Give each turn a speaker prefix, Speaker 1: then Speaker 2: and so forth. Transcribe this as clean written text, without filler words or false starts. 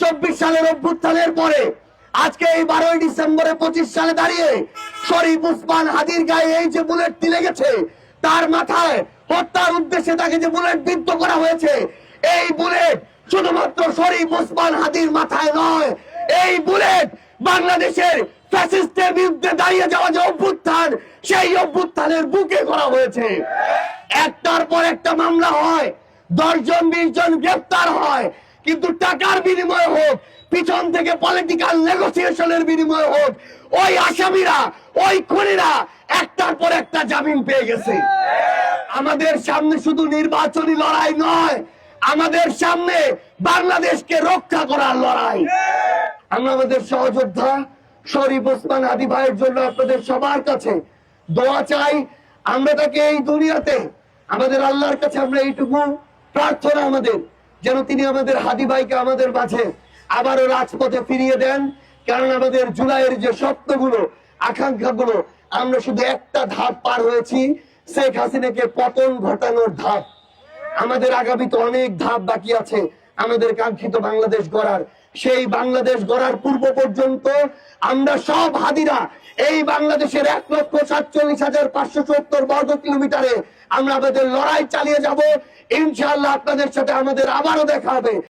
Speaker 1: 24 সালের অভ্যুত্থানের পরে আজকে এই 12 ডিসেম্বরে 25 সালে দাঁড়িয়ে শরীফ ওসমান হাদির গায়ে এই যে বুলেটটি লেগেছে, তার মাথায় হত্যার উদ্দেশ্যে তাকে যে বুলেট বিদ্ধ করা হয়েছে, এই বুলেট শুধুমাত্র শরীফ ওসমান হাদির মাথায় নয়, এই বুলেট বাংলাদেশের ফ্যাসিস্টের বিরুদ্ধে দাঁড়িয়ে যাওয়া যে অভ্যুত্থান, সেই অভ্যুত্থানের বুকে করা হয়েছে। একটার পর একটা মামলা হয়, 10 জন 20 জন গ্রেফতার হয়, কিন্তু টাকার বিনিময়ে হোক, পিছন থেকে পলিটিক্যাল নেগোসিয়েশনের বিনিময়ে হোক, ওই আসামিরা, ওই খুনিরা একটার পর একটা জামিন পেয়ে গেছে। আমাদের সামনে শুধু নির্বাচনী লড়াই নয়, আমাদের সামনে বাংলাদেশকে রক্ষা করার লড়াই। আমরা আমাদের সহযোদ্ধা শরীফ ওসমান হাদি ভাইয়ের জন্য আপনাদের সবার কাছে দোয়া চাই। আমরা তাকে এই দুনিয়াতে, আমাদের আল্লাহর কাছে আমরা এইটুকু প্রার্থনা আমাদের, যেন তিনি আমাদের হাদি ভাইকে আমাদের মাঝে আবারও রাজপথে ফিরিয়ে দেন। কারণ আমাদের জুলাইয়ের যে স্বপ্নগুলো, আকাঙ্ক্ষাগুলো, আমরা শুধু একটা ধাপ পার হয়েছি, শেখ হাসিনাকে পতন ঘটানোর ধাপ। আমাদের আগামীতে অনেক ধাপ বাকি আছে আমাদের কাঙ্ক্ষিত বাংলাদেশ গড়ার। সেই বাংলাদেশ গড়ার পূর্ব পর্যন্ত আমরা সব হাদিরা এই বাংলাদেশের 1,47,570 বর্গ কিলোমিটারে আমরা আমাদের লড়াই চালিয়ে যাব। ইনশাআল্লাহ আপনাদের সাথে আমাদের আবারও দেখা হবে।